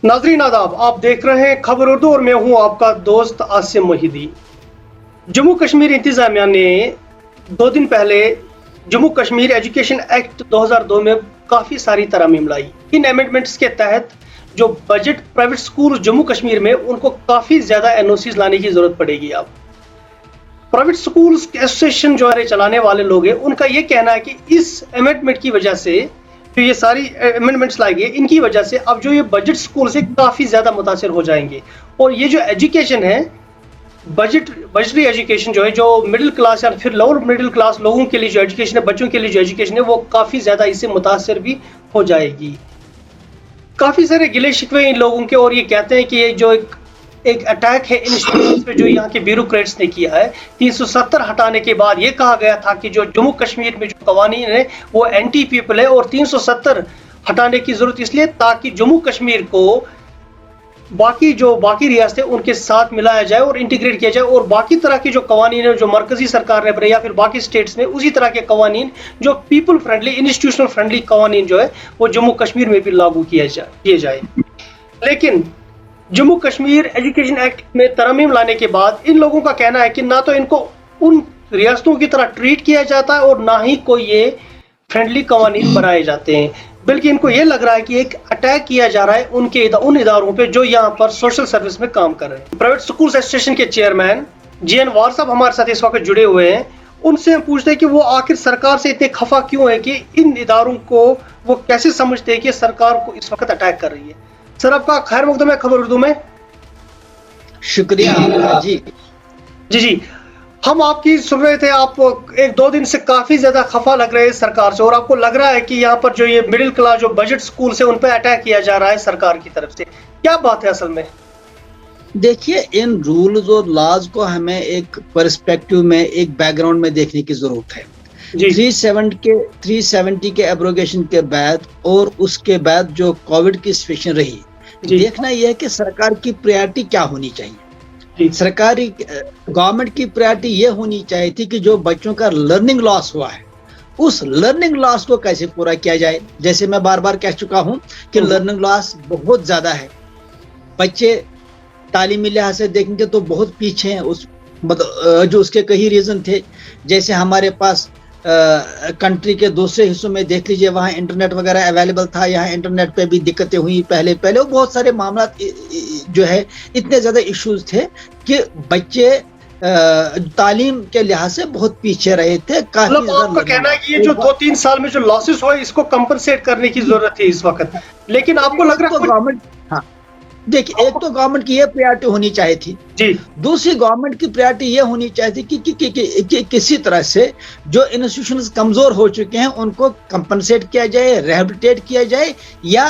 नाजरीन आदाब, आप देख रहे हैं खबर उर्दू और मैं हूं आपका दोस्त आसिम मोहिदी। जम्मू कश्मीर इंतजामिया ने 2 दिन पहले जम्मू कश्मीर एजुकेशन एक्ट 2002 में काफ़ी सारी तरमीम लाई। इन अमेंडमेंट्स के तहत जो budget private school Jammu Kashmir में उनको काफ़ी ज़्यादा एनओसीज लाने की ज़रूरत पड़ेगी। अब प्राइवेट स्कूल्स एसोसिएशन जो है चलाने वाले लोग हैं, उनका ये कहना है कि इस अमेंडमेंट की वजह से जो ये सारी अमेंडमेंट्स लाई गई, इनकी वजह से अब जो ये बजट स्कूल से काफ़ी ज़्यादा मुतासिर हो जाएंगे। और ये जो एजुकेशन है, बजटरी एजुकेशन जो है, जो मिडिल क्लास या फिर लोअर मिडिल क्लास लोगों के लिए जो एजुकेशन है, बच्चों के लिए जो एजुकेशन है, वो काफ़ी ज़्यादा इससे मुतासिर भी हो जाएगी। काफ़ी सारे गिले शिकवे इन लोगों के, और ये कहते हैं कि ये जो एक अटैक है इंस्टीट्यूशंस पे जो यहाँ के ब्यूरोक्रेट्स ने किया है। 370 हटाने के बाद ये कहा गया था कि जो जम्मू कश्मीर में जो कवानीन है वो एंटी पीपल है, और 370 हटाने की जरूरत इसलिए ताकि जम्मू कश्मीर को बाकी रियासतें उनके साथ मिलाया जाए और इंटीग्रेट किया जाए, और बाकी तरह की जो कवानीन है जो मरकजी सरकार ने बनाए या फिर बाकी स्टेट्स में, उसी तरह के कवानीन जो पीपल फ्रेंडली इंस्टीट्यूशनल फ्रेंडली कवानीन जो है वो जम्मू कश्मीर में भी लागू किए जाए। लेकिन जम्मू कश्मीर एजुकेशन एक्ट में तरमीम लाने के बाद इन लोगों का कहना है कि ना तो इनको उन रियासतों की तरह ट्रीट किया जाता है और ना ही कोई ये फ्रेंडली कवानीन बनाए जाते हैं, बल्कि इनको ये लग रहा है कि एक अटैक किया जा रहा है उन इदारों पे जो यहाँ पर सोशल सर्विस में काम कर रहे हैं। प्राइवेट स्कूल एसोसिएशन के चेयरमैन जीएन वार साहब हमारे साथ इस वक्त जुड़े हुए हैं। उनसे हम पूछते हैं कि वो आखिर सरकार से इतने खफा क्यों है, कि इन इदारों को वो कैसे समझते हैं कि सरकार को इस वक्त अटैक कर रही है। सर, आपका खैर मकदम है खबर उर्दू में। शुक्रिया जी। जी, हम आपकी सुन रहे थे, आप 1-2 दिन से काफी ज्यादा खफा लग रहे हैं सरकार से, और आपको लग रहा है कि यहाँ पर जो ये मिडिल क्लास जो बजट स्कूल से उन पर अटैक किया जा रहा है सरकार की तरफ से। क्या बात है असल में? देखिए, इन रूल्स और लॉज को हमें एक पर्सपेक्टिव में, एक बैकग्राउंड में देखने की जरूरत है। 370 के एब्रोगेशन के बाद और उसके बाद जो कोविड की सिचुएशन रही, देखना यह है कि सरकार की प्रायोरिटी क्या होनी चाहिए। सरकारी गवर्नमेंट की प्रायोरिटी ये होनी चाहिए थी कि जो बच्चों का लर्निंग लॉस हुआ है, उस लर्निंग लॉस को कैसे पूरा किया जाए। जैसे मैं बार बार कह चुका हूं कि लर्निंग लॉस बहुत ज्यादा है। बच्चे तालीमी लिहाज से देखेंगे तो बहुत पीछे हैं, जो उसके कई रीजन थे। जैसे हमारे पास कंट्री के दूसरे हिस्सों में देख लीजिए, वहाँ इंटरनेट वगैरह अवेलेबल था, यहाँ इंटरनेट पे भी दिक्कतें हुई पहले बहुत सारे मामला जो है, इतने ज़्यादा इश्यूज थे कि बच्चे तालीम के लिहाज से बहुत पीछे रहे थे। काफी आपका कहना है कि ये जो 2-3 साल में जो लॉसेस हुए, इसको कंपनसेट करने की जरूरत थी इस वक्त, लेकिन आपको लग रहा है गवर्नमेंट, हाँ देखिए, एक तो गवर्नमेंट की ये प्रायोरिटी होनी चाहिए थी जी। दूसरी गवर्नमेंट की प्रायोरिटी ये होनी चाहिए थी कि किसी तरह से जो इंस्टीट्यूशंस कमजोर हो चुके हैं उनको कंपनसेट किया जाए, रिहेबिलिटेट किया जाए या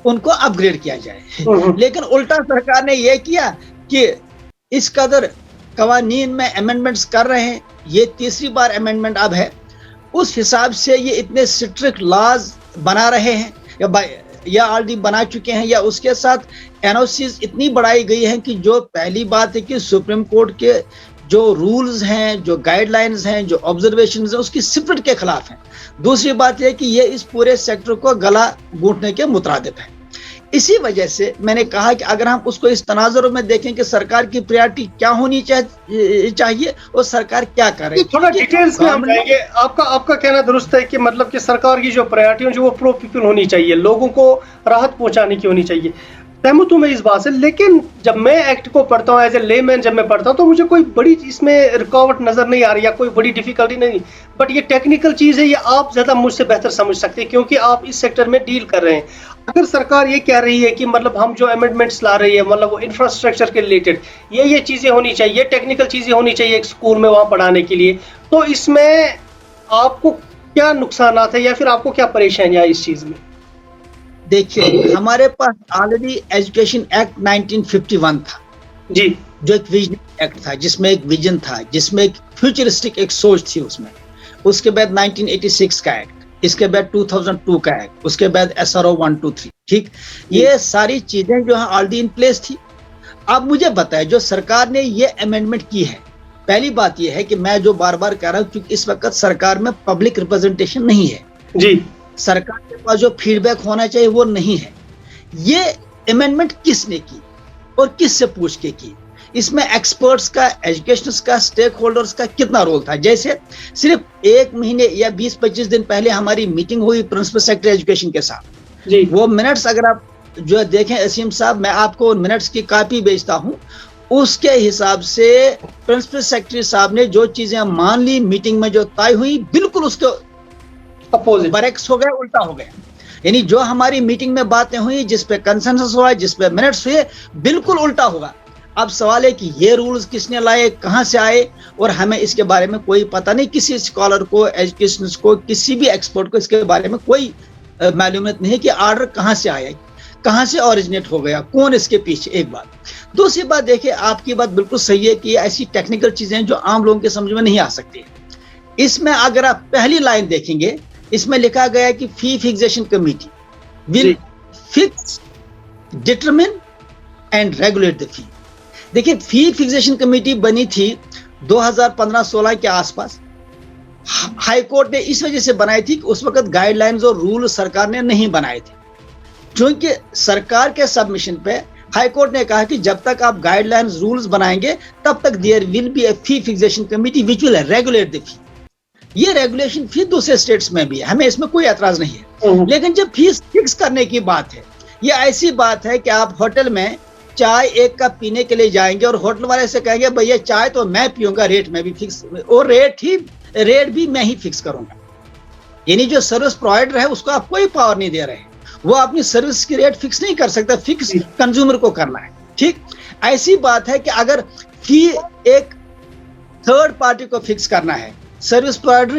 उनको अपग्रेड किया जाए। लेकिन उल्टा सरकार ने यह किया कि इस कदर कवानीन में अमेंडमेंट्स कर रहे हैं, ये तीसरी बार अमेंडमेंट अब है, उस हिसाब से ये इतने स्ट्रिक्ट लॉज बना रहे हैं या ऑलरेडी बना चुके हैं, या उसके साथ एनओसीज इतनी बढ़ाई गई है कि जो पहली बात है कि सुप्रीम कोर्ट के जो रूल्स हैं, जो गाइडलाइंस हैं, जो ऑब्जर्वेशंस हैं, उसकी स्पिरिट के खिलाफ है। दूसरी बात यह कि ये इस पूरे सेक्टर को गला घोंटने के मुतरादिफ है। इसी वजह से मैंने कहा कि अगर हम उसको इस तनाजुर में देखें कि सरकार की प्रायोरिटी क्या होनी चाहिए और सरकार क्या करे, थोड़ा डिटेल्स में हम जाएंगे। आपका कहना दुरुस्त है कि मतलब कि सरकार की जो प्रायोरिटी जो वो प्रो पीपल होनी चाहिए, लोगों को राहत पहुंचाने की होनी चाहिए। सहमत हूं मैं इस बात से, लेकिन जब मैं एक्ट को पढ़ता हूं एज ए लेमैन, जब मैं पढ़ता हूं तो मुझे कोई बड़ी इसमें रुकावट नजर नहीं आ रही या कोई बड़ी डिफिकल्टी नहीं। बट ये टेक्निकल चीज है, ये आप ज्यादा मुझसे बेहतर समझ सकते हैं क्योंकि आप इस सेक्टर में डील कर रहे हैं। अगर सरकार ये कह रही है कि मतलब हम जो अमेंडमेंट्स ला रही है, मतलब वो इंफ्रास्ट्रक्चर के रिलेटेड ये चीजें होनी चाहिए, टेक्निकल चीजें होनी चाहिए एक स्कूल में वहां पढ़ाने के लिए, तो इसमें आपको क्या नुकसान है या फिर आपको क्या परेशानियां इस चीज में? देखिए, हमारे पास ऑलरेडी एजुकेशन एक्ट 1951 था जी, जो एक विजन एक्ट था, जिसमें एक विजन था, जिसमें एक फ्यूचरिस्टिक एक सोच थी उसमें। उसके बाद 1986 का एक्ट, इसके बाद 2002 का एक्ट, उसके बाद SRO 123, ठीक, ये सारी चीजें जो है ऑलरेडी इन प्लेस थी। अब मुझे बताए, जो सरकार ने ये अमेंडमेंट की है, पहली बात ये है कि मैं जो बार बार कह रहा हूँ, क्योंकि इस वक्त सरकार में पब्लिक रिप्रेजेंटेशन नहीं है जी, सरकार के पास जो फीडबैक होना चाहिए वो नहीं है। ये امینڈمنٹ کس نے کی اور کس سے پوچھ کے کی, اس میں ایکسپرٹس کا, ایجوکیشنس کا, سٹیک ہولڈرز کا کتنا رول تھا. جیسے صرف 1 مہینے یا 20-25 دن پہلے ہماری میٹنگ ہوئی پرنسپل سیکرٹری ایجوکیشن کے ساتھ, جی وہ منٹس اگر آپ جو دیکھیں اسیم صاحب, میں آپ کو منٹس کی کاپی بھیجتا ہوں, اس کے حساب سے پرنسپل سیکرٹری صاحب نے جو چیزیں مان لی میٹنگ میں جو طے ہوئی بالکل اس کے اپوزٹ برعکس ہو گئے, الٹا ہو گئے. یعنی جو ہماری میٹنگ میں باتیں ہوئی, جس پہ کنسنسس ہوا, جس پہ منٹس ہوئے, بالکل الٹا ہوگا. اب سوال ہے کہ یہ رولز کس نے لائے, کہاں سے آئے, اور ہمیں اس کے بارے میں کوئی پتہ نہیں. کسی اسکالر کو, ایجوکیشنسٹ کو, کسی بھی ایکسپرٹ کو اس کے بارے میں کوئی معلومات نہیں ہے کہ آرڈر کہاں سے آیا, کہاں سے اوریجنیٹ ہو گیا, کون اس کے پیچھے. ایک بات. دوسری بات دیکھیں, آپ کی بات بالکل صحیح ہے کہ یہ ایسی ٹیکنیکل چیزیں ہیں جو عام لوگوں کے سمجھ میں نہیں آ سکتی. اس میں اگر آپ پہلی لائن دیکھیں گے, اس میں لکھا گیا ہے کہ فی fixation committee will fix, determine and regulate the فی. دیکھیں فی فکسیشن کمیٹی بنی تھی 2015-16 کے آس پاس. ہائی کورٹ نے اس وجہ سے بنائی تھی کہ اس وقت گائیڈ لائنز اور رول سرکار نے نہیں بنائے تھے, چونکہ سرکار کے سبمیشن پہ ہائی کورٹ نے کہا کہ جب تک آپ گائیڈ لائنز رولز بنائیں گے تب تک دیئر ول بی اے فی fixation committee which will regulate the فی. یہ ریگولیشن فی دوسرے اسٹیٹس میں بھی ہے, ہمیں اس میں کوئی اعتراض نہیں ہے. لیکن جب فیس فکس کرنے کی بات ہے, یہ ایسی بات ہے کہ آپ ہوٹل میں چائے 1 کپ پینے کے لیے جائیں گے اور ہوٹل والے سے کہیں گے بھیا چائے تو میں پیوں گا, ریٹ میں بھی فکس, اور ریٹ بھی میں ہی فکس کروں گا. یعنی جو سروس پرووائڈر ہے اس کو آپ کوئی پاور نہیں دے رہے, وہ اپنی سروس کی ریٹ فکس نہیں کر سکتا, فکس کنزیومر کو کرنا ہے. ٹھیک, ایسی بات ہے کہ اگر فی ایک تھرڈ پارٹی کو فکس کرنا ہے, سروس پرووائڈر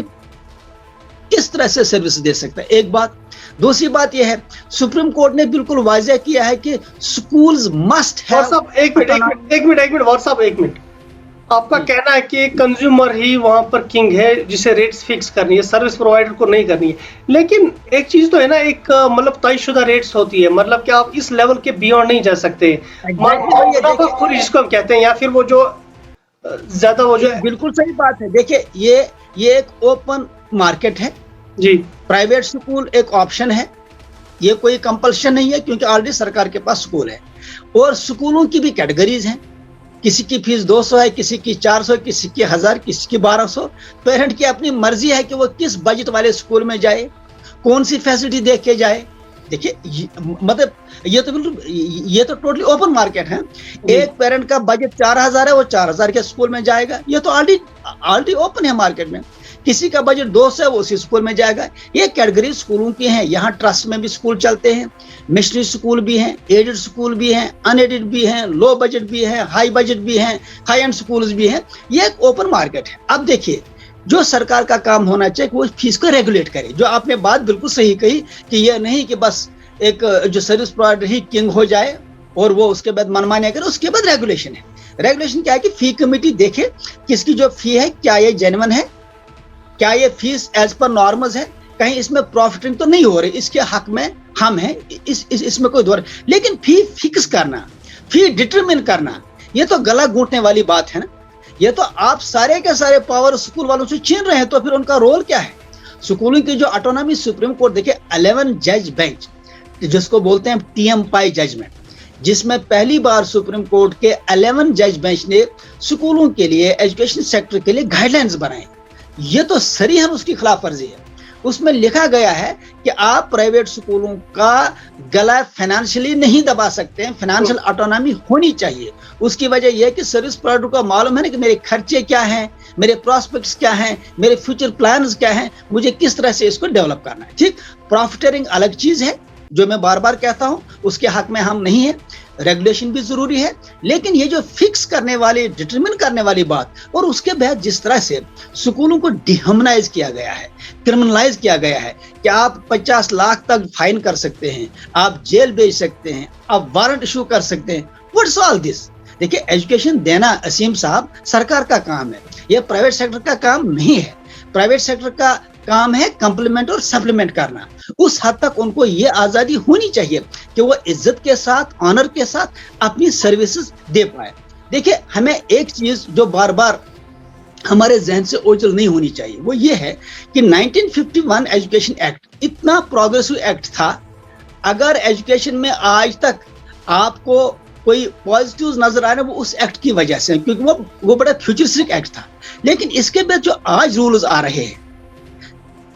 کس طرح سے سروس دے سکتا ہے. ایک بات. دوسری بات یہ ہے, سپریم کورٹ نے بالکل واضح کیا ہے کہ سکولز مسٹ ہیو. ایک منٹ, آپ کا کہنا ہے کہ کنزیومر ہی وہاں پر کنگ ہے جسے ریٹس فکس کرنی ہے, سروس پرووائڈر کو نہیں کرنی ہے. لیکن ایک چیز تو ہے نا, ایک مطلب طے شدہ ریٹس ہوتی ہے, مطلب کہ آپ اس لیول کے بیونڈ نہیں جا سکتے, جس کو ہم کہتے ہیں, یا پھر وہ جو زیادہ وہ جو. بالکل صحیح بات ہے. دیکھیں یہ ایک اوپن مارکیٹ ہے جی, پرائیویٹ سکول ایک آپشن ہے, یہ کوئی کمپلشن نہیں ہے کیونکہ آلریڈی سرکار کے پاس سکول ہے. اور سکولوں کی بھی کیٹیگریز ہیں, کسی کی فیس 200 ہے, کسی کی 400, کسی کی 1000, کسی کی 1200. پیرنٹ کی اپنی مرضی ہے کہ وہ کس بجٹ والے سکول میں جائے, کون سی فیسلٹی دیکھ کے جائے. دیکھیے مطلب یہ تو ٹوٹلی اوپن مارکیٹ ہے. ایک پیرنٹ کا بجٹ 4000 ہے, وہ 4000 کے سکول میں جائے گا, یہ تو آلریڈی اوپن ہے مارکیٹ میں. کسی کا بجٹ 200 ہے, وہ اسی سکول میں جائے گا. یہ کیٹیگری سکولوں کی ہیں. یہاں ٹرسٹ میں بھی سکول چلتے ہیں, مشنری سکول بھی ہیں, ایڈڈ سکول بھی ہیں, ان ایڈڈ بھی ہیں, لو بجٹ بھی ہیں, ہائی بجٹ بھی ہیں, ہائی اینڈ سکولز بھی ہیں. یہ ایک اوپن مارکیٹ ہے. اب دیکھیے, جو سرکار کا کام ہونا چاہیے وہ فیس کو ریگولیٹ کرے. جو آپ نے بات بالکل صحیح کہی کہ یہ نہیں کہ بس ایک جو سروس پرووائڈر ہی کنگ ہو جائے اور وہ اس کے بعد منمانی کرے. اس کے بعد ریگولیشن ہے. ریگولیشن کیا ہے کہ فی کمیٹی دیکھے کس کی جو فی ہے کیا یہ جینون ہے, کیا یہ فیس ایز پر نارمز ہے, کہیں اس میں پروفٹنگ تو نہیں ہو رہی, اس کے حق میں ہم ہیں, اس میں کوئی دور. لیکن فی فکس کرنا, فی ڈٹرمن کرنا, یہ تو گلا گھونٹنے والی بات ہے نا. یہ تو آپ سارے کے سارے پاور سکول والوں سے چھین رہے ہیں, تو پھر ان کا رول کیا ہے. سکولوں کی جو آٹونومی سپریم کورٹ دیکھے 11 جج بینچ, جس کو بولتے ہیں ٹی ایم پائی ججمنٹ, جس میں پہلی بار سپریم کورٹ کے 11 جج بینچ نے سکولوں کے لیے, ایجوکیشن سیکٹر کے لیے گائیڈ لائنز بنائے. یہ تو صریحاً اس کی خلاف ورزی ہے. اس میں لکھا گیا ہے کہ آپ پرائیویٹ سکولوں کا گلا فائنانشلی نہیں دبا سکتے ہیں, فائنانشل آٹونومی ہونی چاہیے. اس کی وجہ یہ ہے کہ سروس پرووائڈر کو معلوم ہے نا کہ میرے خرچے کیا ہیں, میرے پراسپیکٹس کیا ہیں, میرے فیوچر پلانز کیا ہیں, مجھے کس طرح سے اس کو ڈیولپ کرنا ہے. ٹھیک, پروفیٹرنگ الگ چیز ہے جو میں بار بار کہتا ہوں, اس کے حق میں ہم نہیں ہیں. ریگولیشن بھی ضروری ہے, لیکن یہ جو فکس کرنے والی, ڈٹرمن کرنے والی بات, اور اس کے بعد جس طرح سے سکولوں کو ڈیہمنائز کیا گیا ہے, کرمنلائز کیا گیا ہے کہ آپ 50 لاکھ تک فائن کر سکتے ہیں, آپ جیل بھیج سکتے ہیں, آپ وارنٹ ایشو کر سکتے ہیں. واٹس آل دس. دیکھیے ایجوکیشن دینا اسیم صاحب سرکار کا کام ہے, یہ پرائیویٹ سیکٹر کا کام نہیں ہے. پرائیویٹ سیکٹر کا کام ہے کمپلیمنٹ اور سپلیمنٹ کرنا. اس حد تک ان کو یہ آزادی ہونی چاہیے کہ وہ عزت کے ساتھ, آنر کے ساتھ اپنی سروسز دے پائے. دیکھیں ہمیں ایک چیز جو بار بار ہمارے ذہن سے اوجھل نہیں ہونی چاہیے, وہ یہ ہے کہ 1951 ایجوکیشن ایکٹ اتنا پروگریسو ایکٹ تھا. اگر ایجوکیشن میں آج تک آپ کو کوئی پازیٹیو نظر آ رہا ہے وہ اس ایکٹ کی وجہ سے، کیونکہ وہ بڑا فیوچرسٹک ایکٹ تھا. لیکن اس کے بعد جو آج رولز آ رہے ہیں،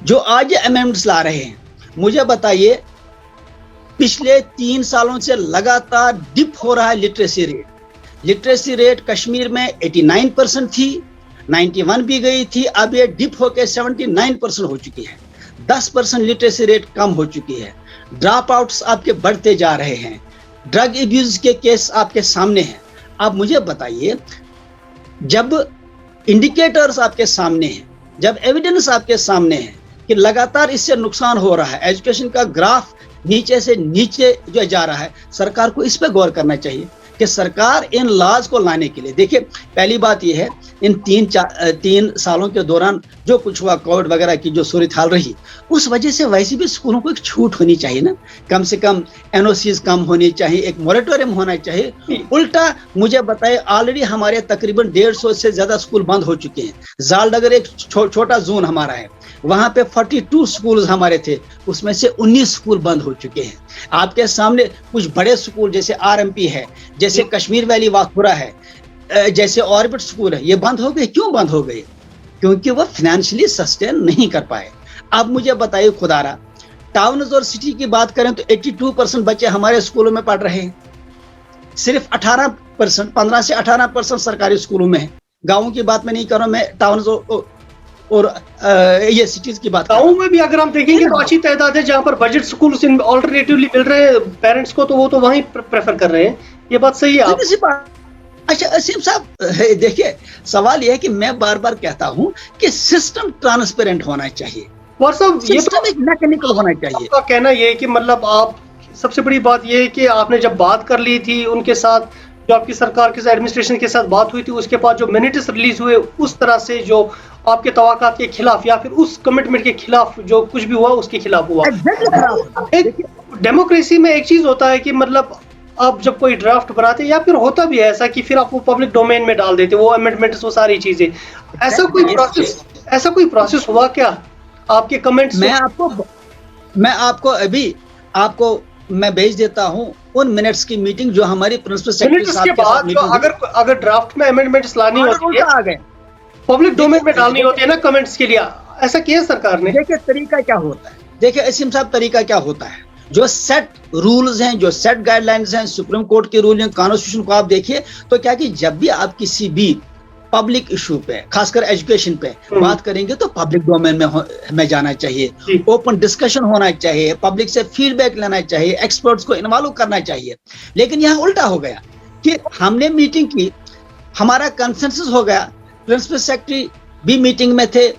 جو آج امینڈمنٹس لا رہے ہیں، مجھے بتائیے پچھلے 3 سالوں سے لگاتار ڈپ ہو رہا ہے literacy rate. Literacy rate Kashmir میں 89% تھی، 91 بھی گئی تھی، اب یہ ڈپ ہو کے 79% ہو چکی ہے. 10% لٹریسی ریٹ کم ہو چکی ہے. ڈراپ آؤٹس آپ کے بڑھتے جا رہے ہیں. ڈرگ ایبیوز کے کیس آپ کے سامنے ہیں. آپ مجھے بتائیے جب انڈیکیٹرز آپ کے سامنے ہیں، جب ایویڈنس آپ کے سامنے ہے کہ لگاتار اس سے نقصان ہو رہا ہے، ایجوکیشن کا گراف نیچے سے نیچے جو جا رہا ہے، سرکار کو اس پہ غور کرنا چاہیے کہ سرکار ان لاز کو لانے کے لیے، دیکھیں پہلی بات یہ ہے ان 3 سالوں کے دوران جو کچھ ہوا، کووڈ وغیرہ کی جو صورتحال رہی، اس وجہ سے ویسے بھی اسکولوں کو ایک چھوٹ ہونی چاہیے نا، کم سے کم NOCs کم ہونی چاہیے، ایک موریٹوریم ہونا چاہیے. الٹا مجھے بتائے آلریڈی ہمارے تقریباً 150 سے زیادہ اسکول بند ہو چکے ہیں. زالڈگر ایک چھوٹا زون ہمارا ہے، وہاں پہ 42 سکولز ہمارے تھے، اس میں سے 19 سکول بند ہو چکے ہیں. آپ کے سامنے کچھ بڑے سکول جیسے RMP ہے، جیسے کشمیر ویلی واکھورا ہے، جیسے آربٹ سکول ہے، یہ بند ہو گئے. کیوں بند ہو گئے؟ کیونکہ وہ فائنینشلی سسٹین نہیں کر پائے. اب مجھے بتائیے خدا را، ٹاؤنز اور سٹی کی بات کریں تو 82% بچے ہمارے اسکولوں میں پڑھ رہے ہیں، صرف 18%، 15 سے 18% سرکاری اسکولوں میں ہیں. گاؤں کی بات میں نہیں کر رہا ہوں، میں ٹاؤنز اور یہ سٹیز کی بات. گاؤں میں بھی اگر ہم دیکھیں گے تو اچھی تعداد ہے جہاں پر بجٹ سکول آلٹرنیٹیولی مل رہے ہیں پیرنٹس کو، تو وہ تو وہیں پریفر کر رہے ہیں. یہ بات صحیح ہے. اچھا اسیم صاحب دیکھیے، سوال یہ ہے کہ میں بار بار کہتا ہوں کہ سسٹم ٹرانسپیرنٹ ہونا چاہیے، سسٹم ایک میکینیکل ہونا چاہیے. آپ کا کہنا یہ ہے کہ مطلب آپ سب سے بڑی بات یہ ہے کہ آپ نے جب بات کر لی تھی ان کے ساتھ، جو آپ کی سرکار کے ساتھ ایڈمنسٹریشن کے ساتھ بات ہوئی تھی، اس کے بعد جو منٹس ریلیز ہوئے اس طرح سے جو آپ کے توقعات کے خلاف یا پھر اس کمٹمنٹ کے خلاف جو کچھ بھی ہوا اس کے خلاف ہوا. ڈیموکریسی میں ایک چیز ہوتا ہے کہ مطلب آپ جب کوئی ڈرافٹ بناتے یا پھر ہوتا بھی ایسا کہ پھر آپ وہ پبلک ڈومین میں ڈال دیتے وہ امینڈمنٹس، وہ ساری چیزیں. ایسا کوئی پروسیس ہوا کیا؟ آپ کے کمنٹس میں آپ کو ابھی میں بھیج دیتا ہوں ان منٹس کی میٹنگ جو ہماری پرنسپل سیکریٹری صاحب کے ساتھ میٹنگ ہوئی. اگر ڈرافٹ میں امینڈمنٹس لانی ہوتی ہے، پبلک ڈومین میں ڈالنی ہوتی ہے نا کمنٹس کے لیے، ایسا کیا سرکار نے؟ دیکھیں طریقہ کیا ہوتا ہے، دیکھیں اسیم صاحب طریقہ کیا ہوتا ہے. جو سیٹ رولز ہیں، جو سیٹ گائیڈ لائنز ہیں، سپریم کورٹ کے رول ہیں، کانسٹیٹیوشن کو آپ دیکھیے تو کیا کہ جب بھی آپ کسی بھی پبلک ایشو پہ، خاص کر ایجوکیشن پہ بات کریں گے تو پبلک ڈومین میں جانا چاہیے، اوپن ڈسکشن ہونا چاہیے، پبلک سے فیڈ بیک لینا چاہیے، ایکسپرٹس کو انوالو کرنا چاہیے. لیکن یہاں الٹا ہو گیا کہ ہم نے میٹنگ کی، ہمارا کنسنسس ہو گیا، پرنسپل سیکرٹری بھی میٹنگ میں تھے،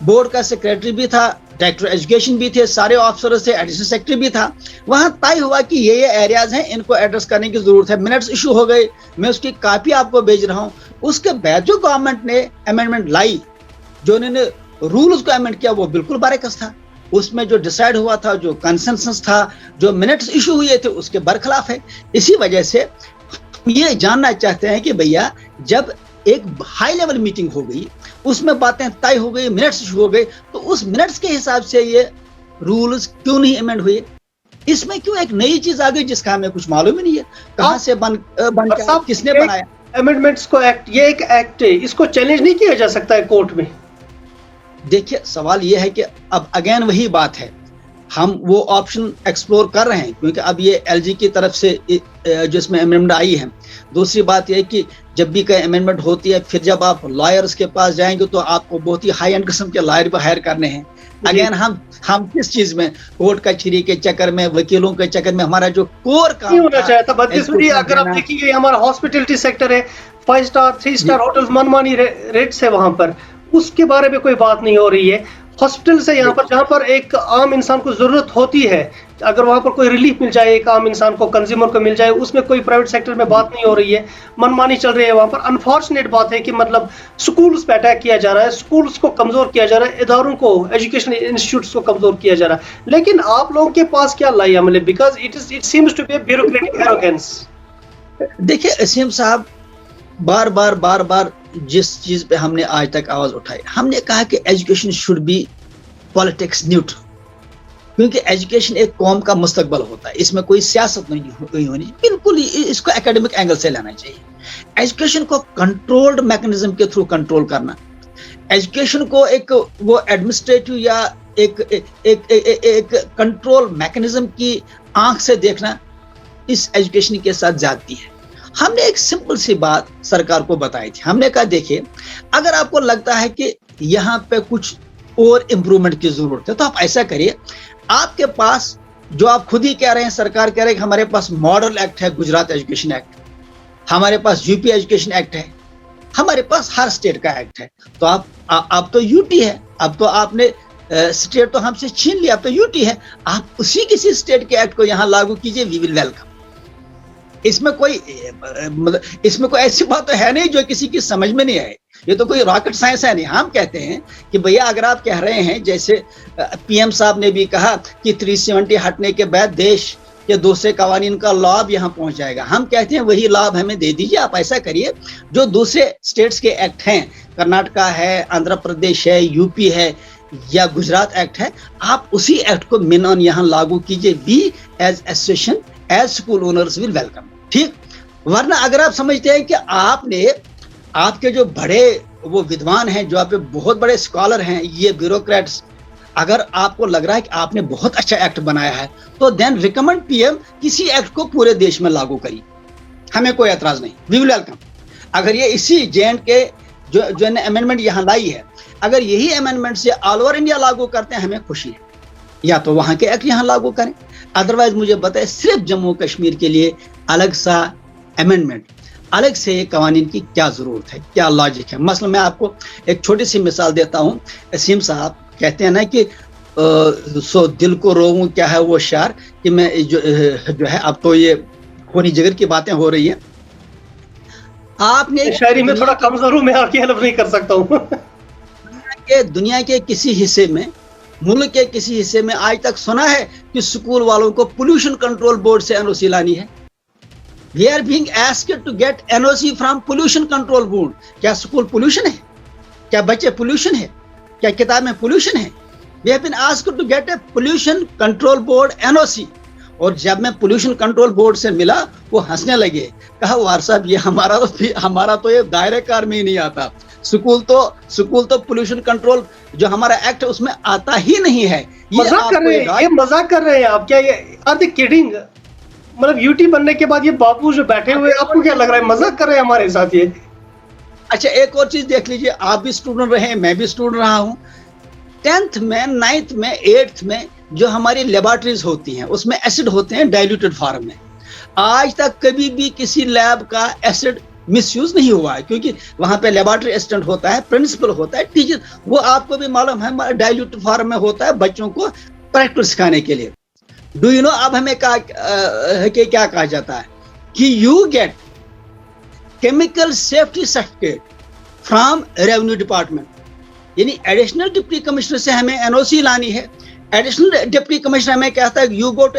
بورڈ کا سیکرٹری بھی تھا، ڈائریکٹر ایجوکیشن بھی تھے، سارے آفسرز تھے، ایڈیشنل سیکرٹری بھی تھا. وہاں طے ہوا کہ یہ ایریاز ہیں، ان کو ایڈریس کرنے کی ضرورت ہے. منٹس ایشو ہو گئے، میں اس کی کاپی آپ کو بھیج رہا ہوں. اس کے بعد جو گورنمنٹ نے امینڈمنٹ لائی، جو انہوں نے رولز کو امینڈ کیا، وہ بالکل برعکس تھا. اس میں جو ڈیسائیڈ ہوا تھا، جو کنسنسس تھا، جو منٹس ایشو ہوئے تھے، اس کے برخلاف ہے. اسی وجہ سے یہ جاننا چاہتے ہیں کہ بھیا جب ایک ہائی لیول میٹنگ ہو گئی، اس میں باتیں طے ہو گئی، منٹس ایشو ہو گئے، تو اس منٹس کے حساب سے یہ رولز کیوں نہیں امینڈ ہوئے؟ اس میں کیوں ایک نئی چیز آ گئی جس کا ہمیں کچھ معلوم ہی نہیں ہے، کہاں سے بن کے کس نے بنایا؟ امینڈمنٹس کو ایکٹ، یہ ایک ایکٹ ہے، اس کو چیلنج نہیں کیا جا سکتا ہے کورٹ میں. دیکھیے سوال یہ ہے کہ اب اگین وہی بات ہے، ہم وہ آپشن ایکسپلور کر رہے ہیں کیونکہ اب یہ LG کی طرف سے جس میں امینڈمنٹ آئی ہے. دوسری بات یہ ہے کہ جب بھی کوئی امینڈمنٹ ہوتی ہے، پھر جب آپ لائرز کے پاس جائیں گے تو آپ کو بہت ہی ہائی اینڈ قسم کے لائر بھی ہائر کرنے ہیں. اگین ہم کس چیز میں، کورٹ کچہری کے چکر میں، وکیلوں کے چکر میں، ہمارا جو کور کام ہونا چاہیے تھا. اگر آپ دیکھیں گے ہمارا ہاسپٹلٹی سیکٹر ہے، 5 اسٹار 3 اسٹار ہوٹلز منمانی ریٹس ہے وہاں پر، اس کے بارے میں کوئی بات نہیں ہو رہی ہے. ہاسپٹل سے یہاں پر جہاں پر ایک عام انسان کو ضرورت ہوتی ہے، اگر وہاں پر کوئی ریلیف مل جائے ایک عام انسان کو، کنزیومر کو مل جائے، اس میں کوئی پرائیویٹ سیکٹر میں بات نہیں ہو رہی ہے، منمانی چل رہی ہے وہاں پر. انفارچونیٹ بات ہے کہ مطلب سکولز پہ اٹیک کیا جا رہا ہے، سکولز کو کمزور کیا جا رہا ہے، اداروں کو، ایجوکیشن انسٹیٹیوٹس کو کمزور کیا جا رہا ہے. لیکن آپ لوگوں کے پاس کیا لائی عمل ہے؟ Because it seems to be a bureaucratic arrogance. دیکھیے اسیم صاحب، بار بار جس چیز پہ ہم نے آج تک آواز اٹھائی، ہم نے کہا کہ education should be politics neutral. کیونکہ ایجوکیشن ایک قوم کا مستقبل ہوتا ہے, اس میں کوئی سیاست نہیں ہونی, بالکل اس کو اکیڈمک اینگل سے لینا چاہیے. ایجوکیشن کو کنٹرولڈ میکنزم کے تھرو کنٹرول کرنا, ایجوکیشن کو ایک وہ ایڈمنسٹریٹو یا ایک کنٹرول میکنزم کی آنکھ سے دیکھنا, اس ایجوکیشن کے ساتھ زیادتی ہے. ہم نے ایک سمپل سی بات سرکار کو بتائی تھی, ہم نے کہا دیکھیے اگر آپ کو لگتا ہے کہ یہاں پہ کچھ اور امپرومنٹ کی ضرورت ہے تو آپ ایسا کریے, آپ کے پاس جو آپ خود ہی کہہ رہے ہیں, سرکار کہہ رہے ہیں کہ ہمارے پاس ماڈل ایکٹ ہے, گجرات ایجوکیشن ایکٹ, ہمارے پاس یو پی ایجوکیشن ایکٹ ہے, ہمارے پاس ہر اسٹیٹ کا ایکٹ ہے. تو آپ تو یو ٹی ہے, اب تو آپ نے اسٹیٹ تو ہم سے چھین لیا, اب تو یو ٹی ہے, آپ اسی کسی اسٹیٹ کے ایکٹ کو یہاں لاگو کیجئے, وی ول ویلکم. اس میں کوئی ایسی بات تو ہے نہیں جو کسی کی سمجھ میں نہیں آئے, یہ تو کوئی راکٹ سائنس ہے نہیں. ہم کہتے ہیں کہ بھیا اگر آپ کہہ رہے ہیں, جیسے پی ایم صاحب نے بھی کہا کہ 370 ہٹنے کے بعد دیش کے دوسرے قوانین کا لابھ یہاں پہنچ جائے گا, ہم کہتے ہیں وہی لابھ ہمیں دے دیجیے. آپ ایسا کریے, جو دوسرے اسٹیٹس کے ایکٹ ہیں, کرناٹکا ہے, آندھرا پردیش ہے, یو پی ہے یا گجرات ایکٹ ہے, آپ اسی ایکٹ کو مین یہاں لاگو کیجیے. We as association as school owners will welcome. ٹھیک, ورنہ اگر آپ سمجھتے ہیں کہ آپ کے جو بڑے وہ ودوان ہیں, جو آپ کے بہت بڑے اسکالر ہیں, یہ بیوروکریٹس, اگر آپ کو لگ رہا ہے کہ آپ نے بہت اچھا ایکٹ بنایا ہے تو دین ریکمنڈ پی ایم کسی ایکٹ کو پورے دیش میں لاگو کریے, ہمیں کوئی اعتراض نہیں, وی ول ویلکم. اگر یہ اسی جینٹ کے جو نے امینڈمنٹ یہاں لائی ہے, اگر یہی امینڈمنٹ سے آل اوور انڈیا لاگو کرتے ہیں, ہمیں خوشی ہے. یا تو وہاں کے ایکٹ یہاں لاگو کریں, ادروائز مجھے بتائیں صرف جموں کشمیر کے لیے الگ سا امینڈمنٹ, الگ سے قوانین کی کیا ضرورت ہے, کیا لاجک ہے. مثلا میں آپ کو ایک چھوٹی سی مثال دیتا ہوں. اسیم صاحب کہتے ہیں نا کہ سو دل کو روؤں کیا ہے وہ شعر, کہ میں جو ہے اب تو یہ خونی جگر کی باتیں ہو رہی ہیں. آپ نے شاعری میں تھوڑا کمزور ہوں, میں آپ کی ہیلپ نہیں کر سکتا ہوں. دنیا کے کسی حصے میں, ملک کے کسی حصے میں آج تک سنا ہے کہ سکول والوں کو پولوشن کنٹرول بورڈ سے NOC لانی ہے؟ We are being asked to get NOC from pollution control board. کیا سکول پولوشن ہے؟ کیا بچے پولوشن ہے؟ کیا کتاب میں پولوشن ہے؟ We have been asked to get a pollution control board NOC. اور جب میں پولوشن کنٹرول بورڈ سے ملا, وہ ہنسنے لگے, کہا وار صاحب یہ ہمارا تو یہ دائرے کار میں ہی نہیں آتا. سکول تو پولوشن کنٹرول جو ہمارا ایکٹ ہے اس میں آتا ہی نہیں ہے. مذاق کر رہے ہیں آپ, کیا یہ آر دی کڈنگ؟ مطلب یوٹی بننے کے بعد یہ باپو جو بیٹھے ہوئے, آپ کو کیا لگ رہا ہے مذاق کر رہے ہیں ہمارے ساتھ یہ؟ اچھا ایک اور چیز دیکھ لیجئے, آپ بھی اسٹوڈنٹ رہے ہیں, میں بھی اسٹوڈنٹ رہا ہوں. 10th میں 9th میں 8th میں جو ہماری لیبارٹریز ہوتی ہیں اس میں ایسڈ ہوتے ہیں ڈائلیوٹڈ فارم میں. آج تک کبھی بھی کسی لیب کا ایسڈ مس یوز نہیں ہوا ہے, کیونکہ وہاں پہ لیبارٹری اسسٹنٹ ہوتا ہے, پرنسپل ہوتا ہے, ٹیچر, وہ آپ کو بھی معلوم ہے ڈائلیوٹڈ فارم میں ہوتا ہے بچوں کو پریکٹس سکھانے کے لیے. ڈو یو نو اب ہمیں کیا کہا جاتا ہے کہ you get chemical safety certificate from revenue department. یعنی ایڈیشنل ڈپٹی کمشنر سے ہمیں NOC لانی ہے. ایڈیشنل ڈپٹی کمشنر ہمیں کہتا ہے یو گو ٹو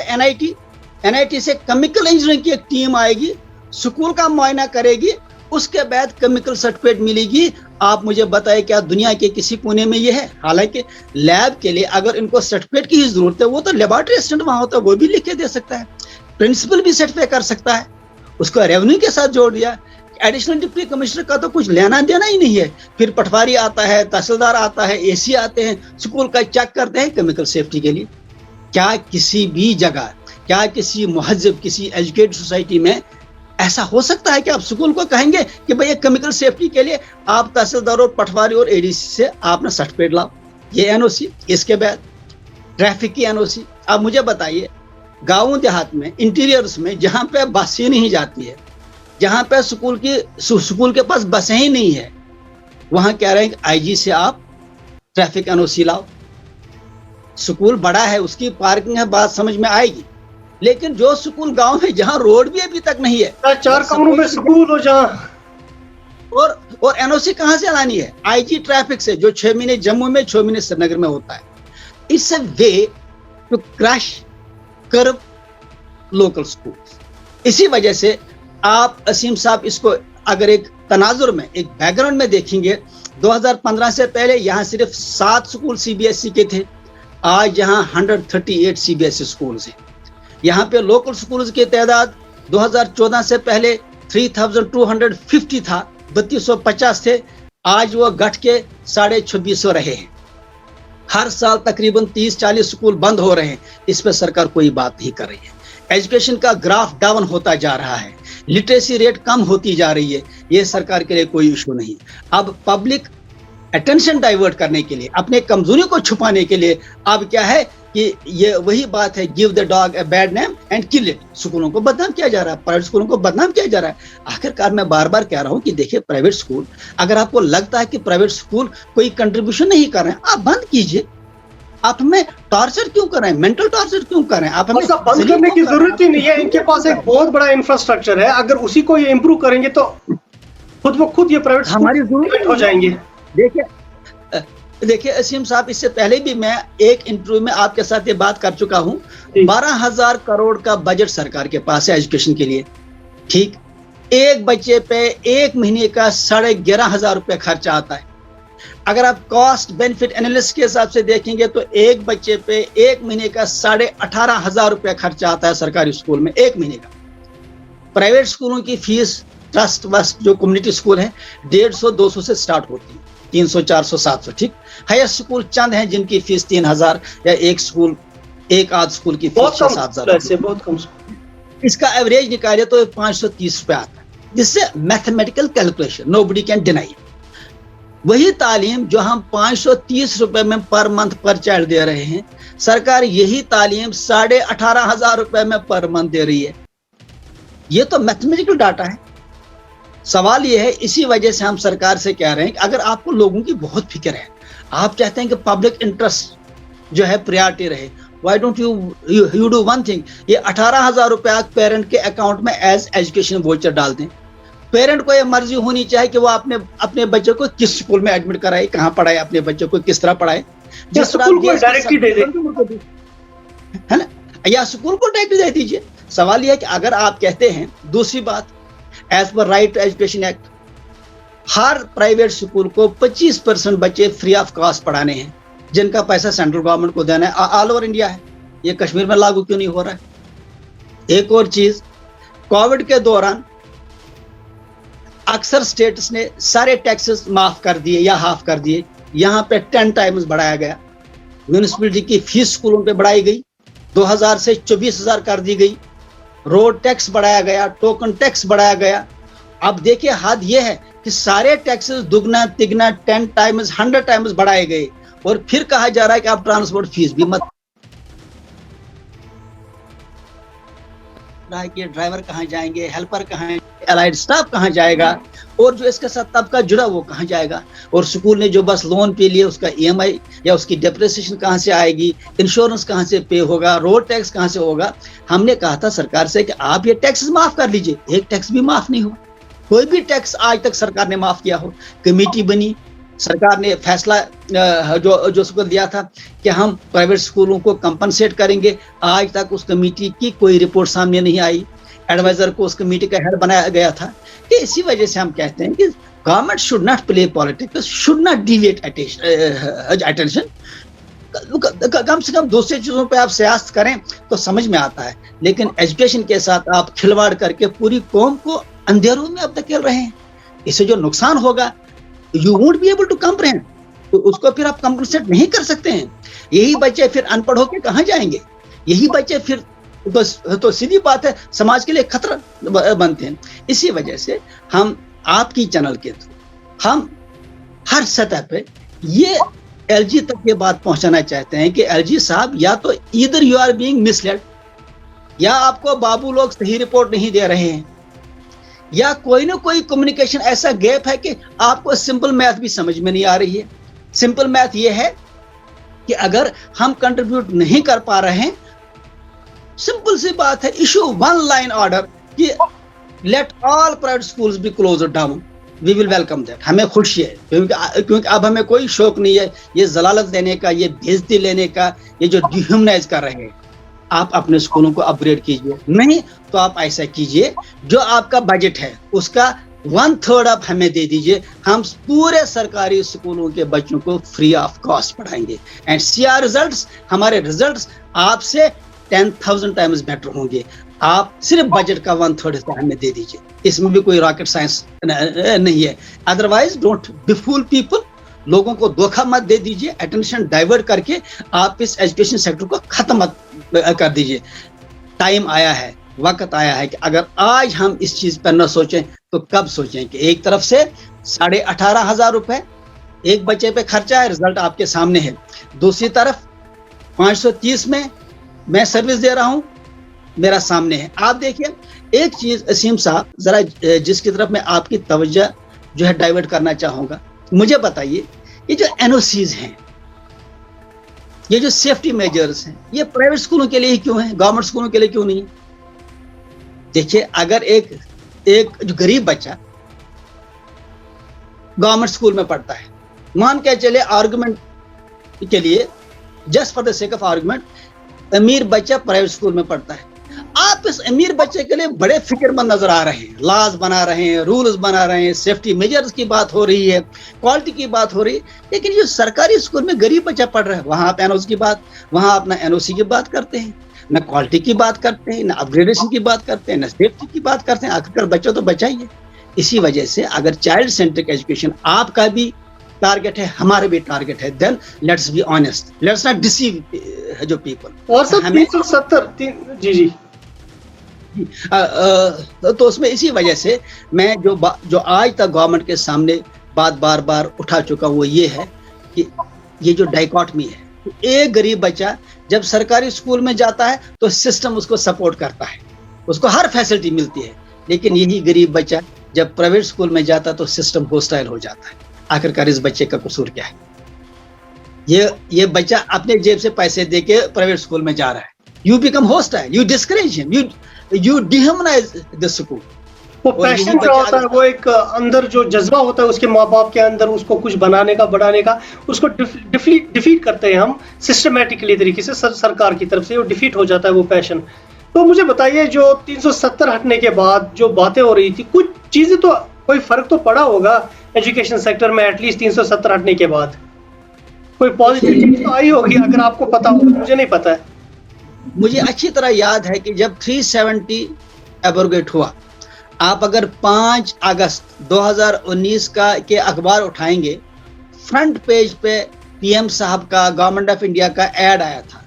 NIT سے کیمیکل انجینئرنگ کی ایک ٹیم آئے گی, سکول کا معائنہ کرے گی, اس کے بعد کیمیکل سرٹیفکیٹ ملے گی. آپ مجھے بتائیں کیا دنیا کے کسی کونے میں یہ ہے؟ حالانکہ لیب کے لیے اگر ان کو سرٹیفکیٹ کی ہی ضرورت ہے, وہ تو لیبارٹری اسسٹنٹ وہاں ہوتا ہے, وہ بھی لکھ کے دے سکتا ہے, پرنسپل بھی سرٹیفائی کر سکتا ہے, اس کو ریونیو کے ساتھ جوڑ دیا. ایڈیشنل ڈپٹی کمشنر کا تو کچھ لینا دینا ہی نہیں ہے. پھر پٹواری آتا ہے, تحصیلدار آتا ہے, AC آتے ہیں, سکول کا چیک کرتے ہیں کیمیکل سیفٹی کے لیے. کیا کسی بھی جگہ, کیا کسی مہذب, کسی ایجوکیٹڈ سوسائٹی میں ایسا ہو سکتا ہے کہ آپ سکول کو کہیں گے کہ بھئی کیمیکل سیفٹی کے لیے آپ تحصیلدار اور پٹواری اور ADC سے آپ نے سرٹیفکیٹ لاؤ, یہ NOC. اس کے بعد ٹریفک کی NOC. اب مجھے بتائیے گاؤں دیہات میں, انٹیریئرز میں, جہاں پہ بس ہی نہیں جاتی ہے, جہاں پہ سکول کے پاس بسیں ہی نہیں ہے, وہاں کہہ رہے ہیں کہ IG سے آپ ٹریفک NOC لاؤ. سکول بڑا ہے, اس کی پارکنگ ہے, بات سمجھ میں آئے گی. لیکن جو سکول گاؤں میں جہاں روڈ بھی ابھی تک نہیں ہے, 4 کمروں میں سکول ہو جہاں, اور NOC کہاں سے لانی ہے؟ IG ٹریفک سے, جو 6 مہینے جموں میں 6 مہینے سری نگر میں ہوتا ہے. اٹس اے وے ٹو کرش کرو لوکل اسکول. اسی وجہ سے آپ اسیم صاحب اس کو اگر ایک تناظر میں, ایک بیک گراؤنڈ میں دیکھیں گے, 2015 سے پہلے یہاں صرف 7 سکول CBSE کے تھے. आज यहाँ 138 CBSE स्कूल्स हैं। यहाँ पे लोकल स्कूल्स की तादाद 2014 से पहले 3250 था, 3250 थे, आज वो घट के 2650 रहे हैं। हर साल तकरीबन 30-40 स्कूल बंद हो रहे हैं, इस पर सरकार कोई बात नहीं कर रही है। एजुकेशन का ग्राफ डाउन होता जा रहा है, लिटरेसी रेट कम होती जा रही है, ये सरकार के लिए कोई इशू नहीं। अब पब्लिक अटेंशन डाइवर्ट करने के लिए, अपने कमजोरियों को छुपाने के लिए अब क्या है कि ये वही बात है, give the dog a bad name and kill it. स्कूलों को बदनाम किया जा रहा है, प्राइवेट स्कूलों को बदनाम किया जा रहा है। आखिरकार मैं बार बार कह रहा हूं कि देखिए, प्राइवेट स्कूल, अगर आपको लगता है कि प्राइवेट स्कूल कोई कंट्रीब्यूशन नहीं कर रहे हैं, आप बंद कीजिए। आप हमें टॉर्चर क्यों कर रहे हैं, मेंटल टॉर्चर क्यों कर रहे हैं? आप हमें बंद करने की जरूरत ही नहीं है, इनके पास एक बहुत बड़ा इंफ्रास्ट्रक्चर है, अगर उसी को ये इम्प्रूव करेंगे तो खुद ब खुद ये प्राइवेट हमारी जरूरत हो जाएंगे। देखिए असीम साहब, इससे पहले भी मैं एक इंटरव्यू में आपके साथ ये बात कर चुका हूं। 12,000 करोड़ का बजट सरकार के पास है एजुकेशन के लिए, ठीक। एक बच्चे पे एक महीने का 11,500 रुपये खर्चा आता है। अगर आप कॉस्ट बेनिफिट एनालिसिस के हिसाब से देखेंगे तो एक बच्चे पे एक महीने का 18,500 रुपये खर्चा आता है सरकारी स्कूल में, एक महीने का। प्राइवेट स्कूलों की फीस, ट्रस्ट वस्ट जो कम्युनिटी स्कूल है, 150-200 से स्टार्ट होती है, 300-400-700, ठीक। हायर स्कूल चंद हैं जिनकी फीस 3,000, या एक आध स्कूल की फीस 7,000, बहुत कम। इसका एवरेज निकाले तो 530 रुपये आता है, जिससे mathematical calculation nobody can deny. वही तालीम जो हम 530 रुपए में पर मंथ पर चाइल्ड दे रहे हैं, सरकार यही तालीम 18,500 रुपए में पर मंथ दे रही है। ये तो मैथमेटिकल डाटा है। सवाल ये है, इसी वजह से हम सरकार से कह रहे हैं कि अगर आपको लोगों की बहुत फिक्र है, आप चाहते हैं कि पब्लिक इंटरेस्ट जो है प्रायोरिटी रहे, why don't you do one thing, ये 18,000 रुपया पेरेंट के अकाउंट में एज एजुकेशन वोचर डाल दें। पेरेंट को ये मर्जी होनी चाहिए कि वो अपने बच्चे को किस स्कूल में एडमिट कराए, कहाँ पढ़ाए, अपने बच्चे को किस तरह पढ़ाए, जिस स्कूल को डायरेक्टली दे दे, है ना, या स्कूल को डायरेक्टली दे दीजिए। सवाल यह है कि अगर आप कहते हैं, दूसरी बात, as per right to education act, हर प्राइवेट स्कूल को 25% बच्चे फ्री ऑफ कॉस्ट पढ़ाने हैं, जिनका पैसा सेंट्रल गवर्नमेंट को देना है। ऑल ओवर इंडिया है, ये कश्मीर में लागू क्यों नहीं हो रहा है? एक और चीज, कोविड के दौरान अक्सर स्टेट्स ने सारे टैक्सेस माफ कर दिए या हाफ कर दिए, यहाँ पे 10 टाइम्स बढ़ाया गया। म्यूनिसिपैलिटी की फीस स्कूलों पे बढ़ाई गई, 2,000 से 24,000 कर दी गई। रोड टैक्स बढ़ाया गया, टोकन टैक्स बढ़ाया गया। अब देखिए, हद ये है कि सारे टैक्सेस दुगना तिगना 10 टाइम्स 100 टाइम्स बढ़ाए गए, और फिर कहा जा रहा है कि आप ट्रांसपोर्ट फीस भी मत, कि ड्राइवर कहाँ जाएंगे, हेल्पर कहाँ, एलाइड स्टाफ कहाँ जाएगा, और जो इसके साथ तबका जुड़ा वो कहाँ जाएगा, और स्कूल ने जो बस लोन पे लिए उसका EMI या उसकी डेप्रिसिएशन कहाँ से आएगी, इंश्योरेंस कहाँ से पे होगा, रोड टैक्स कहाँ से होगा। हमने कहा था सरकार से कि आप ये टैक्स माफ कर लीजिए, एक टैक्स भी माफ नहीं हुआ, कोई भी टैक्स आज तक सरकार ने माफ किया हो। कमेटी बनी, सरकार ने फैसला जो स्कूल दिया था कि हम प्राइवेट स्कूलों को कंपनसेट करेंगे, आज तक उस कमेटी की कोई रिपोर्ट सामने नहीं आई। एडवाइजर को उस कमेटी का हेड बनाया गया था। कि इसी वजह से हम कहते हैं कि government should not play politics, should not deviate attention. कम से कम दूसरी चीजों पे आप सियासत करें तो समझ में आता है, लेकिन एजुकेशन के साथ आप खिलवाड़ करके पूरी कौम को अंधेरों में अब धकेल रहे हैं। इससे जो नुकसान होगा, you won't be able to comprehend, तो उसको फिर आप कंपनसेट नहीं कर सकते हैं। यही बच्चे फिर अनपढ़ होकर कहाँ जाएंगे, यही बच्चे फिर तो सीधी बात है समाज के लिए खतरा बनते हैं। इसी वजह से हम आपकी चैनल के थ्रू हम हर सतह पे ये LG तक ये बात पहुंचाना चाहते हैं कि LG साहब, या तो either you are being misled, या आपको बाबू लोग सही रिपोर्ट नहीं दे रहे हैं, या कोई ना कोई कम्युनिकेशन ऐसा गैप है कि आपको सिंपल मैथ भी समझ में नहीं आ रही है। सिंपल मैथ ये है कि अगर हम कंट्रीब्यूट नहीं कर पा रहे हैं, सिंपल सी बात है, इशू 1 लाइन ऑर्डर कि let all private schools be closed down, we will welcome that. हमें खुशी है क्योंकि अब हमें कोई शौक नहीं है ये जलालत देने का, ये बेइज्जती लेने का, ये जो डिह्यूमनाइज कर रहे हैं। आप अपने स्कूलों को अपग्रेड कीजिए, नहीं तो आप ऐसा कीजिए जो आपका बजट है उसका 1/3 आप हमें दे दीजिए, हम पूरे सरकारी स्कूलों के बच्चों को फ्री ऑफ कॉस्ट पढ़ाएंगे एंड सी आर रिजल्ट्स, हमारे रिजल्ट्स आपसे 10,000 टाइम्स बेटर होंगे। आप सिर्फ बजट का 1/3 हिस्सा हमें दे दीजिए, इसमें भी कोई रॉकेट साइंस नहीं है। अदरवाइज डोंट बिफूल पीपल, लोगों को धोखा मत दे दीजिए, अटेंशन डाइवर्ट करके आप इस एजुकेशन सेक्टर को खत्म मत कर दीजिए। टाइम आया है, वक्त आया है कि अगर आज हम इस चीज पर न सोचें तो कब सोचें कि एक तरफ से 18,500 रुपए एक बच्चे पे खर्चा है, रिजल्ट आपके सामने है। दूसरी तरफ 530 में मैं सर्विस दे रहा हूं, मेरा सामने है। आप देखिए एक चीज असीम साहब, जरा जिसकी तरफ मैं आपकी तवज्जो जो है डाइवर्ट करना चाहूंगा, मुझे बताइए ये जो एनओसीज हैं, ये जो सेफ्टी मेजर्स हैं, ये प्राइवेट स्कूलों के लिए ही क्यों है, गवर्नमेंट स्कूलों के लिए क्यों नहीं है? देखिए अगर एक जो गरीब बच्चा गवर्नमेंट स्कूल में पढ़ता है, मान के चले आर्गुमेंट के लिए, just for the sake of argument, अमीर बच्चा प्राइवेट स्कूल में पढ़ता है, आप इस अमीर बच्चे के लिए बड़े फिक्रमंद नजर आ रहे हैं, लॉज बना रहे हैं, रूल्स बना रहे हैं, सेफ्टी मेजर्स की बात हो रही है, क्वालिटी की बात हो रही है, लेकिन जो सरकारी स्कूल में गरीब बच्चा पढ़ रहा है वहां आप एनओसी की बात, वहां अपना एनओसी की बात करते हैं, न क्वालिटी की बात करते हैं, न अपग्रेडेशन की बात करते हैं, न सेफ्टी की बात करते हैं। आखिरकार बच्चा तो बच्चा ही है। इसी वजह से अगर चाइल्ड सेंट्रिक एजुकेशन आपका भी टारगेट है, हमारे भी टारगेट है, then let's be honest, let's not deceive जो पीपल। और सर 370 जी तो उसमें इसी वजह से मैं जो आज तक गवर्नमेंट के सामने बात बार बार उठा चुका हूं, वो ये है कि ये जो डाइकॉटमी है, एक गरीब बच्चा जब सरकारी स्कूल में जाता है तो सिस्टम उसको सपोर्ट करता है, उसको हर फैसिलिटी मिलती है, लेकिन यही गरीब बच्चा जब प्राइवेट स्कूल में जाता है तो सिस्टम होस्टाइल हो जाता है। आखिरकार इस बच्चे का कसूर क्या है? ये बच्चा अपने जेब से पैसे देके प्राइवेट स्कूल में जा रहा है, you become hostile, you discourage him, you dehumanise the school. वो पैशन जो होता है, वो एक अंदर जो जज्बा होता है उसके माँ बाप के अंदर, उसको कुछ बनाने का, बढ़ाने का, उसको डिफीट करते हैं हम सिस्टमेटिकली तरीके से, सरकार की तरफ से वो डिफीट हो जाता है वो पैशन। तो मुझे बताइए जो 370 हटने के बाद जो बातें हो रही थी, कुछ चीजें तो, कोई फर्क तो पड़ा होगा एजुकेशन सेक्टर में एटलीस्ट 370 हटने के बाद? कोई पॉजिटिव चीज तो आई होगी, अगर आपको पता हो, मुझे नहीं पता है। मुझे अच्छी तरह याद है कि जब 370 एब्रोगेट हुआ, आप अगर 5 अगस्त 2019 के अखबार उठाएंगे, फ्रंट पेज पे पीएम साहब का, गवर्नमेंट ऑफ इंडिया का एड आया था।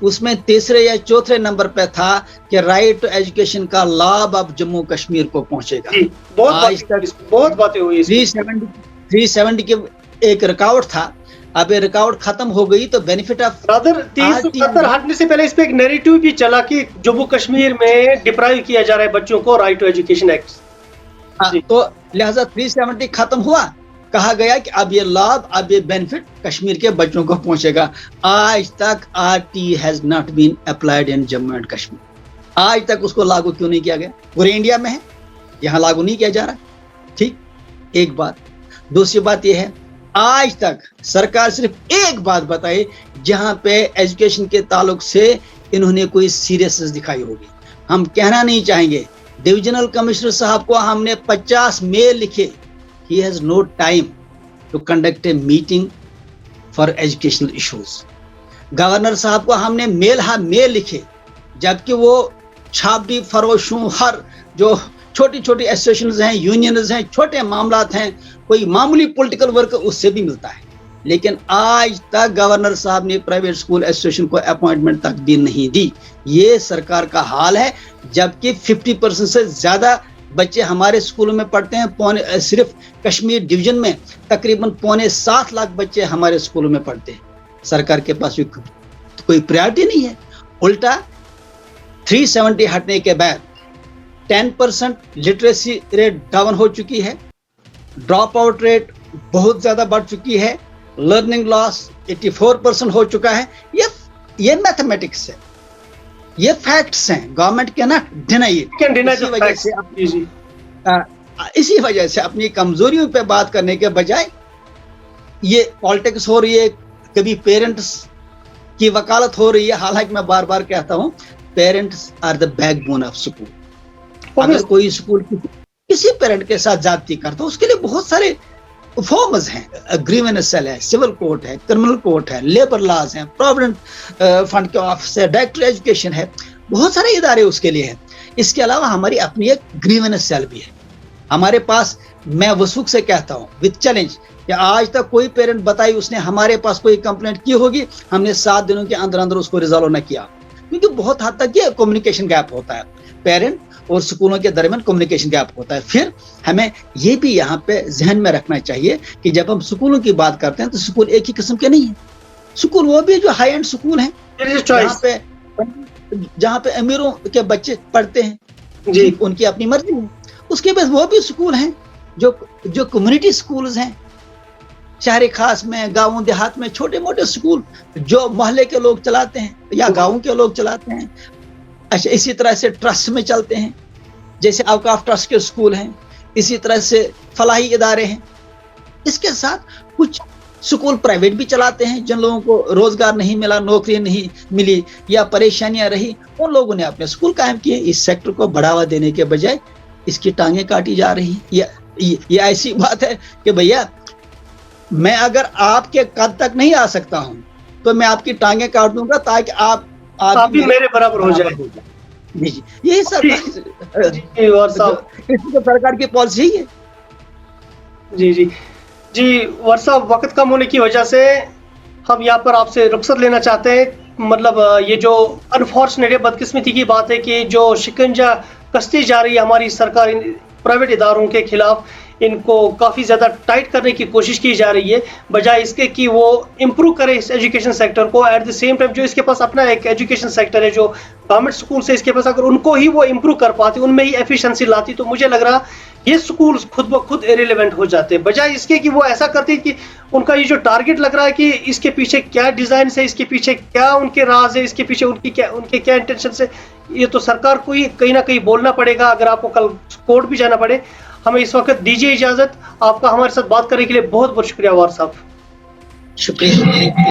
उसमें तीसरे या चौथे नंबर पे था कि राइट टू एजुकेशन का लाभ अब जम्मू कश्मीर को पहुंचेगा। बहुत बातें हुई। 370 के एक रिकॉर्ड था, अब ये रिकॉर्ड खत्म हो गई, तो बेनिफिट ऑफ 370 हटने से पहले इस पे एक नैरेटिव भी चला कि जम्मू कश्मीर में डिप्राइव किया जा रहा है बच्चों को, राइट टू एजुकेशन एक्ट। तो लिहाजा 370 खत्म हुआ, कहा गया कि अब ये लाभ, अब ये बेनिफिट कश्मीर के बच्चों को पहुंचेगा। आज तक RT has not been applied in Jammu and Kashmir. आज तक उसको लागू क्यों नहीं किया गया? पूरे इंडिया में है, यहाँ लागू नहीं किया जा रहा। ठीक, एक बात। दूसरी बात यह है, आज तक सरकार सिर्फ एक बात बताए जहां पे एजुकेशन के ताल्लुक से इन्होंने कोई सीरियसनेस दिखाई होगी। हम कहना नहीं चाहेंगे, डिविजनल कमिश्नर साहब को हमने 50 मेल लिखे, he has no time to conduct a meeting for educational issues। Governor साहब को हमने मेल लिखे, जबकि वो छापड़ी फरोशों, हर जो छोटी छोटी एसोसिएशंस हैं, यूनियंस हैं, छोटे मामलात हैं, कोई मामूली पॉलिटिकल वर्क उससे भी मिलता है, लेकिन आज तक गवर्नर साहब ने प्राइवेट स्कूल एसोसिएशन को अपॉइंटमेंट तक भी नहीं दी। ये सरकार का हाल है, जबकि 50% से ज्यादा बच्चे हमारे स्कूलों में पढ़ते हैं। सिर्फ कश्मीर डिवीजन में तकरीबन 7.25 लाख बच्चे हमारे स्कूलों में पढ़ते हैं। सरकार के पास कोई प्रायोरिटी नहीं है। उल्टा 370 हटने के बाद 10% लिटरेसी रेट डाउन हो चुकी है, ड्रॉप आउट रेट बहुत ज्यादा बढ़ चुकी है, लर्निंग लॉस 84% हो चुका है। ये मैथमेटिक्स है, ये फैक्ट्स हैं, गवर्नमेंट के ना डिनाई। इसी वजह से अपनी कमजोरियों पे बात करने के बजाय ये पॉलिटिक्स हो रही है, कभी पेरेंट्स की वकालत हो रही है। हालांकि मैं बार बार कहता हूं, parents are the backbone of school. अगर कोई स्कूल किसी पेरेंट के साथ ज्यादती करता है, उसके लिए बहुत सारे फॉर्म्स हैं, ग्रीवेंस सेल है, सिविल कोर्ट है, क्रिमिनल कोर्ट है, लेबर लॉज है, प्रोविडेंट फंड के ऑफिस है, डायरेक्टर एजुकेशन है, बहुत सारे इदारे उसके लिए हैं। इसके अलावा हमारी अपनी एक ग्रीवेंस सेल भी है हमारे पास। मैं वसूख से कहता हूँ विद चैलेंज कि आज तक कोई पेरेंट बताई उसने हमारे पास कोई कंप्लेंट की होगी, हमने 7 दिनों के अंदर अंदर उसको रिजॉल्व न किया, क्योंकि बहुत हद तक ये कम्युनिकेशन गैप होता है, पेरेंट और स्कूलों के दरमियान कम्युनिकेशन गैप होता है। फिर हमें ये भी यहाँ पे जहन में रखना चाहिए कि जब हम स्कूलों की बात करते हैं तो स्कूल एक ही किस्म के नहीं है। स्कूल वो भी जो हाई एंड स्कूल हैं, जहाँ पे अमीरों के बच्चे पढ़ते हैं जी, उनकी अपनी मर्जी है। उसके बाद वो भी स्कूल हैं जो कम्युनिटी स्कूल्स हैं, शहरी खास में, गाँव देहात में, छोटे मोटे स्कूल जो मोहल्ले के लोग चलाते हैं या गाँव के लोग चलाते हैं। अच्छा, इसी तरह से ट्रस्ट में चलते हैं, जैसे औकाफ ट्रस्ट के स्कूल हैं, इसी तरह से फलाही इदारे हैं। इसके साथ कुछ स्कूल प्राइवेट भी चलाते हैं, जिन लोगों को रोजगार नहीं मिला, नौकरी नहीं मिली या परेशानियां रही, उन लोगों ने अपने स्कूल कायम किए। इस सेक्टर को बढ़ावा देने के बजाय इसकी टांगे काटी जा रही। ये ऐसी बात है कि भैया मैं अगर आपके कद तक नहीं आ सकता हूं तो मैं आपकी टांगे काट दूंगा ताकि आप भी मेरे बराबर हो जाए। जी, यही सरकार की पॉलिसी है। जी वर साहब, वक्त कम होने की वजह से हम यहाँ पर आपसे रुखसत लेना चाहते हैं। मतलब ये जो अनफॉर्चुनेट बदकिस्मती की बात है कि जो शिकंजा कसती जा रही है हमारी सरकार प्राइवेट इदारों के खिलाफ, इनको काफ़ी ज़्यादा टाइट करने की कोशिश की जा रही है, बजाय इसके कि वो इम्प्रूव करे इस एजुकेशन सेक्टर को। एट द सेम टाइम जो इसके पास अपना एक एजुकेशन सेक्टर है, जो गवर्नमेंट स्कूल से इसके पास, अगर उनको ही वो इम्प्रूव कर पाती, उनमें ही एफिशिएंसी लाती, तो मुझे लग रहा ये स्कूल खुद ब खुद इरेलीवेंट हो जाते, बजाय इसके कि वो ऐसा करते कि उनका ये जो टारगेट लग रहा है कि इसके पीछे क्या डिज़ाइन है, इसके पीछे क्या उनके राज है, इसके पीछे उनके क्या इंटेंशन है। ये तो सरकार को ही कहीं ना कहीं बोलना पड़ेगा, अगर आपको कल कोर्ट भी जाना पड़े। हमें इस वक्त दीजिए इजाजत। आपका हमारे साथ बात करने के लिए बहुत बहुत शुक्रिया वार साहब। शुक्रिया।